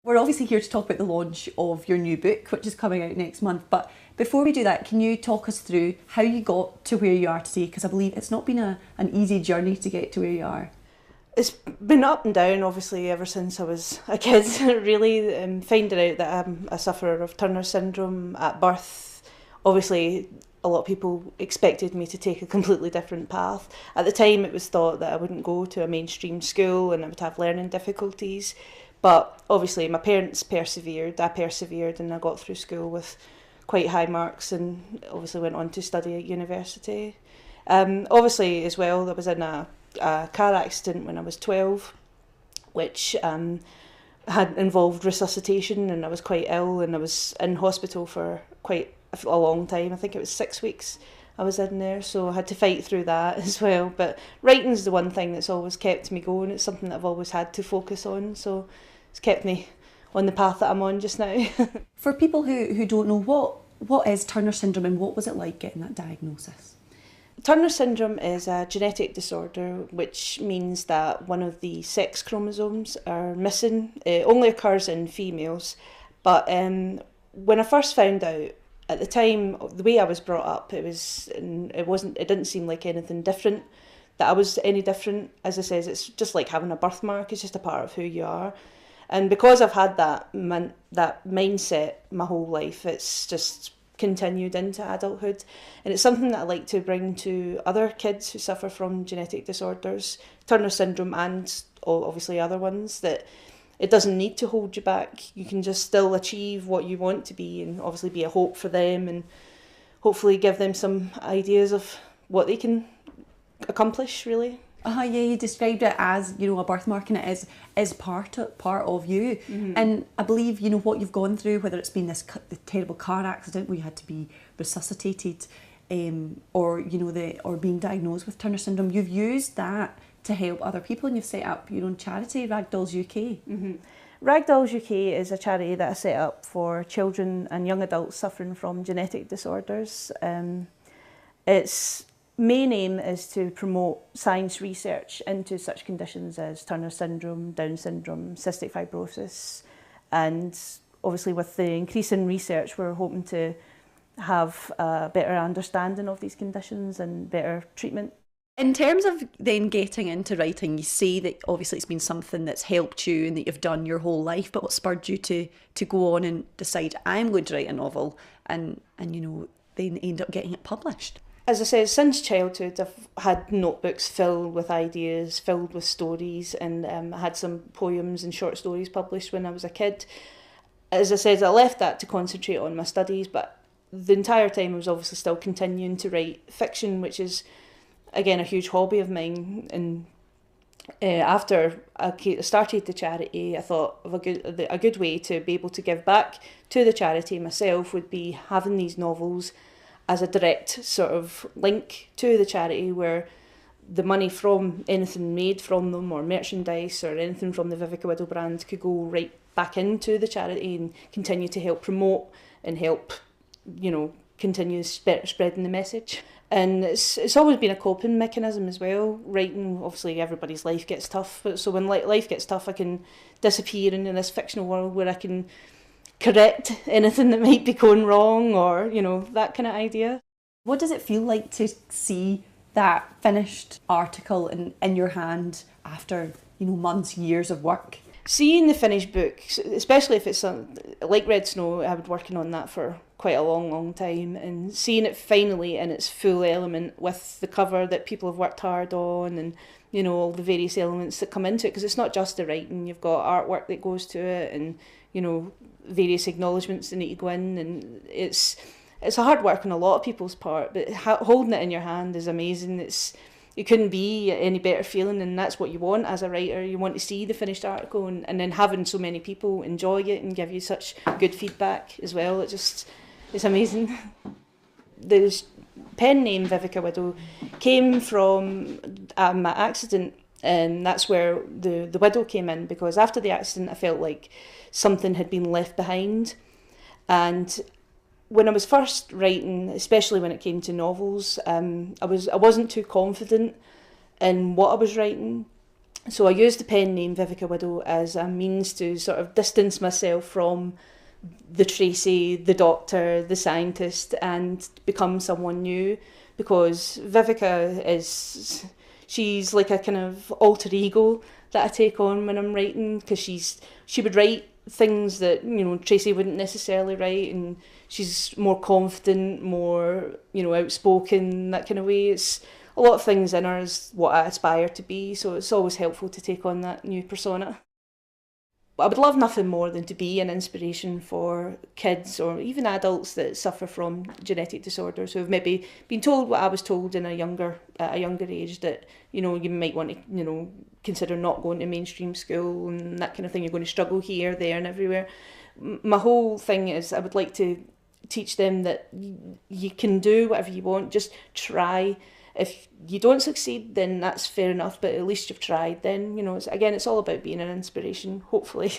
We're obviously here to talk about the launch of your new book, which is coming out next month. But before we do that, can you talk us through how you got to where you are today? Because I believe it's not been an easy journey to get to where you are. It's been up and down, obviously, ever since I was a kid, really. Finding out that I'm a sufferer of Turner syndrome at birth, obviously, a lot of people expected me to take a completely different path. At the time, it was thought that I wouldn't go to a mainstream school and I would have learning difficulties. But obviously, my parents persevered, I persevered, and I got through school with quite high marks and obviously went on to study at university. Obviously, as well, I was in a car accident when I was 12, which had involved resuscitation, and I was quite ill, and I was in hospital for quite a long time. I think it was 6 weeks I was in there, so I had to fight through that as well. But writing's the one thing that's always kept me going. It's something that I've always had to focus on, so it's kept me on the path that I'm on just now. For people who don't know, what is Turner syndrome and what was it like getting that diagnosis? Turner syndrome is a genetic disorder which means that one of the sex chromosomes are missing. It only occurs in females, but when I first found out, at the time, the way I was brought up, it didn't seem like anything different, that I was any different. As I says, it's just like having a birthmark, it's just a part of who you are. And because I've had that mindset my whole life, it's just continued into adulthood, and it's something that I like to bring to other kids who suffer from genetic disorders, Turner syndrome and obviously other ones, that it doesn't need to hold you back. You can just still achieve what you want to be, and obviously be a hope for them, and hopefully give them some ideas of what they can accomplish, really. Yeah, you described it as, a birthmark, and it is part of you. Mm-hmm. And I believe, what you've gone through, whether it's been the terrible car accident where you had to be resuscitated, or being diagnosed with Turner syndrome, you've used that to help other people, and you've set up your own charity, Ragdolls UK. Mm-hmm. Ragdolls UK is a charity that I set up for children and young adults suffering from genetic disorders. Its main aim is to promote science research into such conditions as Turner syndrome, Down syndrome, cystic fibrosis, and obviously with the increase in research, we're hoping to have a better understanding of these conditions and better treatment. In terms of then getting into writing, you say that obviously it's been something that's helped you and that you've done your whole life, but what spurred you to go on and decide, I'm going to write a novel, and then end up getting it published? As I said, since childhood, I've had notebooks filled with ideas, filled with stories, and I had some poems and short stories published when I was a kid. As I said, I left that to concentrate on my studies, but the entire time I was obviously still continuing to write fiction, which is, again, a huge hobby of mine. And after I started the charity, I thought of a good way to be able to give back to the charity myself would be having these novels as a direct sort of link to the charity, where the money from anything made from them, or merchandise or anything from the Vivica Widow brand, could go right back into the charity and continue to help promote and help, continue spreading the message. And it's always been a coping mechanism as well. Writing, obviously everybody's life gets tough, but so when life gets tough, I can disappear into this fictional world where I can correct anything that might be going wrong, or that kind of idea. What does it feel like to see that finished article in your hand after months, years of work? Seeing the finished book, especially if it's like Red Snow, I've been working on that for quite a long time, and seeing it finally in its full element with the cover that people have worked hard on, and all the various elements that come into it, because it's not just the writing, you've got artwork that goes to it, and various acknowledgements that need to go in, and it's a hard work on a lot of people's part, but holding it in your hand is amazing. It couldn't be any better feeling, and that's what you want as a writer. You want to see the finished article, and then having so many people enjoy it and give you such good feedback as well. It's amazing. The pen name Vivica Widow came from my accident, and that's where the widow came in, because after the accident I felt like something had been left behind. And when I was first writing, especially when it came to novels, I wasn't too confident in what I was writing. So I used the pen name Vivica Widow as a means to sort of distance myself from the Tracy, the doctor, the scientist, and become someone new, because Vivica she's like a kind of alter ego that I take on when I'm writing, because she would write things that, you know, Tracy wouldn't necessarily write, and she's more confident, more, you know, outspoken, that kind of way. It's a lot of things in her is what I aspire to be, so it's always helpful to take on that new persona. I would love nothing more than to be an inspiration for kids or even adults that suffer from genetic disorders, who have maybe been told what I was told at a younger age, that, you know, you might want to, you know, consider not going to mainstream school and that kind of thing. You're going to struggle here, there, and everywhere. My whole thing is I would like to teach them that you can do whatever you want. Just try. If you don't succeed, then that's fair enough, but at least you've tried then. You know, it's all about being an inspiration, hopefully.